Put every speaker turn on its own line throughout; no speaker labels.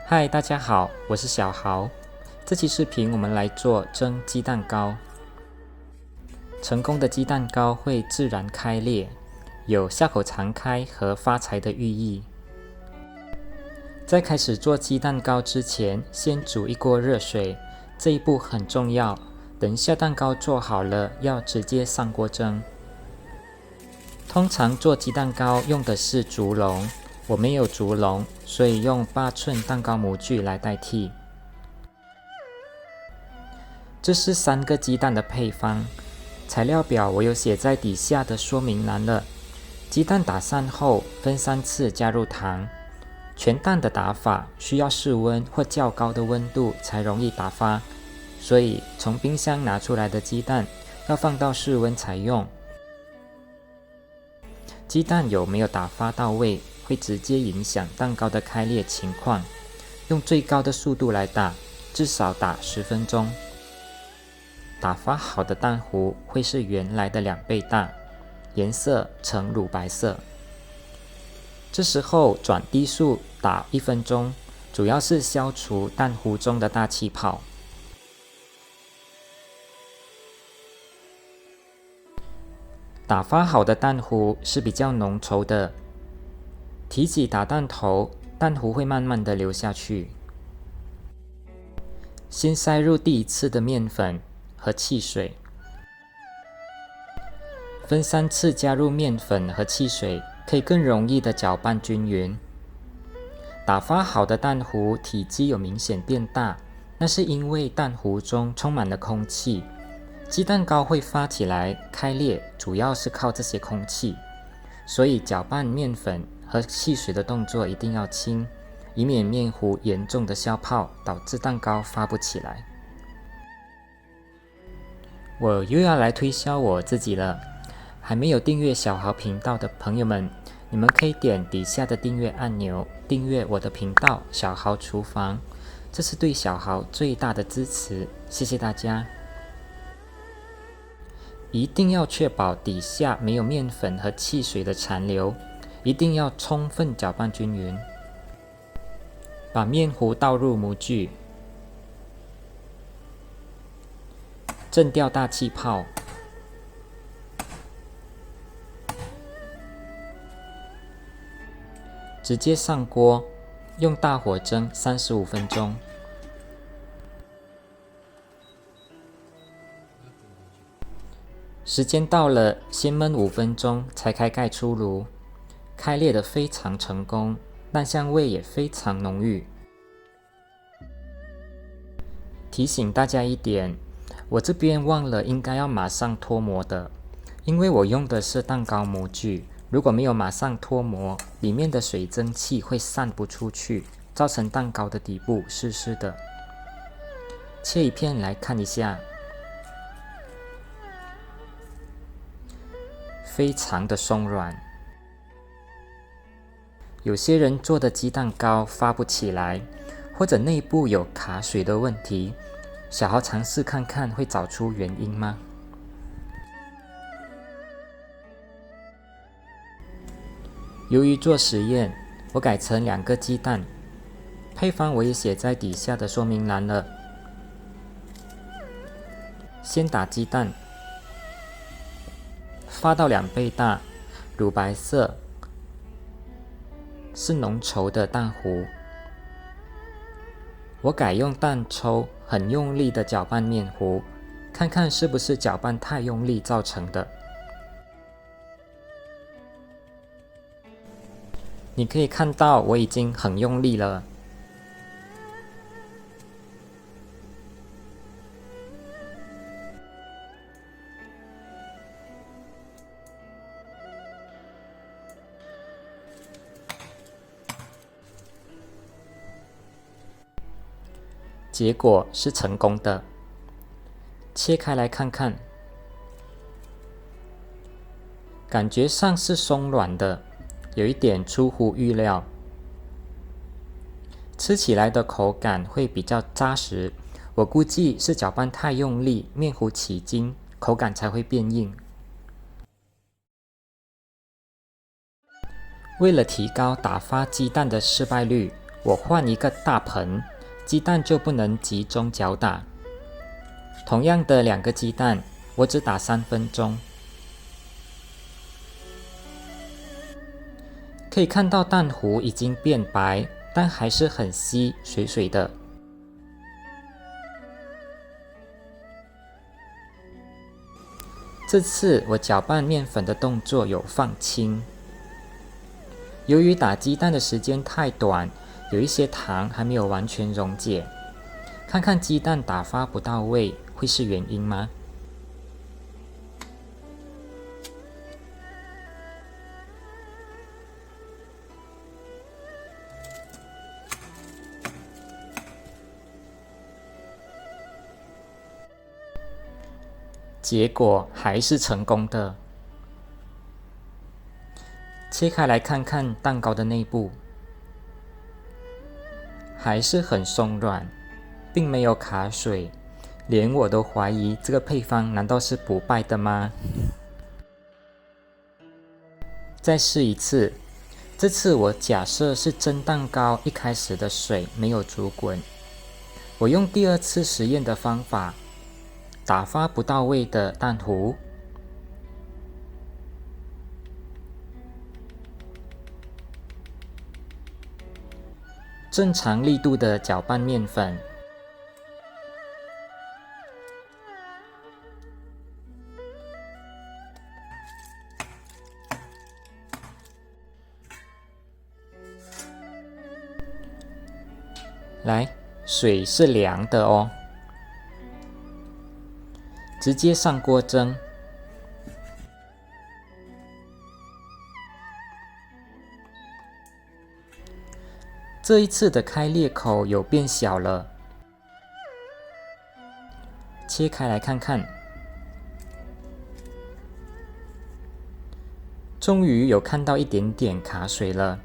嗨，大家好，我是小豪。这期视频我们来做蒸鸡蛋糕。成功的鸡蛋糕会自然开裂，有下口常开和发财的寓意。在开始做鸡蛋糕之前，先煮一锅热水，这一步很重要。等下蛋糕做好了，要直接上锅蒸。通常做鸡蛋糕用的是竹笼，我没有竹笼，所以用8寸蛋糕模具来代替。这是3个鸡蛋的配方，材料表我有写在底下的说明栏了。鸡蛋打散后，分3次加入糖。全蛋的打法需要室温或较高的温度才容易打发，所以从冰箱拿出来的鸡蛋要放到室温才用。鸡蛋有没有打发到位，会直接影响蛋糕的开裂情况。用最高的速度来打，至少打10分钟。打发好的蛋糊会是原来的2倍大，颜色呈乳白色。这时候转低速打1分钟，主要是消除蛋糊中的大气泡。打发好的蛋糊是比较浓稠的，提起打蛋头，蛋糊会慢慢的流下去。先塞入第1次的面粉和汽水，分3次加入面粉和汽水，可以更容易的搅拌均匀。打发好的蛋糊体积有明显变大，那是因为蛋糊中充满了空气。鸡蛋糕会发起来开裂，主要是靠这些空气，所以搅拌面粉和汽水的动作一定要轻，以免面糊严重的消泡，导致蛋糕发不起来。我又要来推销我自己了，还没有订阅小豪频道的朋友们，你们可以点底下的订阅按钮，订阅我的频道小豪厨房，这是对小豪最大的支持，谢谢大家。一定要确保底下没有面粉和汽水的残留，一定要充分搅拌均匀。把面糊倒入模具，震掉大气泡，直接上锅，用大火蒸35分钟。时间到了，先焖5分钟才开盖出炉。开裂的非常成功，蛋香味也非常浓郁。提醒大家一点，我这边忘了应该要马上脱模的，因为我用的是蛋糕模具，如果没有马上脱模，里面的水蒸气会散不出去，造成蛋糕的底部湿湿的。切一片来看一下，非常的松软。有些人做的鸡蛋糕发不起来，或者内部有卡水的问题，小豪尝试看看会找出原因吗？由于做实验，我改成2个鸡蛋，配方我也写在底下的说明栏了。先打鸡蛋，发到2倍大，乳白色，是浓稠的蛋糊。我改用蛋抽，很用力的搅拌面糊，看看是不是搅拌太用力造成的。你可以看到我已经很用力了。结果是成功的，切开来看看，感觉上是松软的，有一点出乎预料。吃起来的口感会比较扎实，我估计是搅拌太用力，面糊起筋，口感才会变硬。为了提高打发鸡蛋的失败率，我换一个大盆，鸡蛋就不能集中搅打。同样的2个鸡蛋，我只打3分钟。可以看到蛋糊已经变白，但还是很稀，水水的。这次我搅拌面粉的动作有放轻。由于打鸡蛋的时间太短，有一些糖还没有完全溶解。看看鸡蛋打发不到位，会是原因吗？结果还是成功的。切开来看看蛋糕的内部，还是很松软，并没有卡水，连我都怀疑这个配方难道是不败的吗？再试一次，这次我假设是蒸蛋糕一开始的水没有煮滚，我用第2次实验的方法，打发不到位的蛋糊，正常力度的搅拌面粉，来，水是凉的哦，直接上锅蒸。这一次的开裂口有变小了，切开来看看，终于有看到一点点卡水了，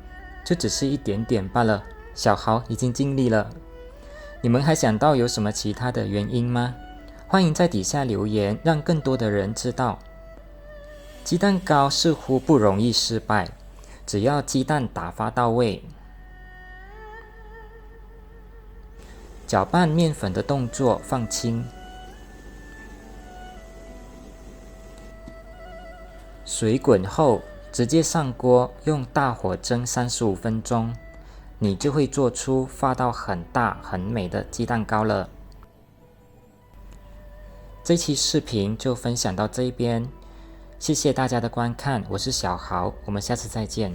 就只是一点点罢了。小豪已经尽力了。你们还想到有什么其他的原因吗？欢迎在底下留言，让更多的人知道。鸡蛋糕似乎不容易失败，只要鸡蛋打发到位。搅拌面粉的动作放轻，水滚后直接上锅，用大火蒸35分钟，你就会做出发到很大很美的鸡蛋糕了。这期视频就分享到这边，谢谢大家的观看，我是小豪，我们下次再见。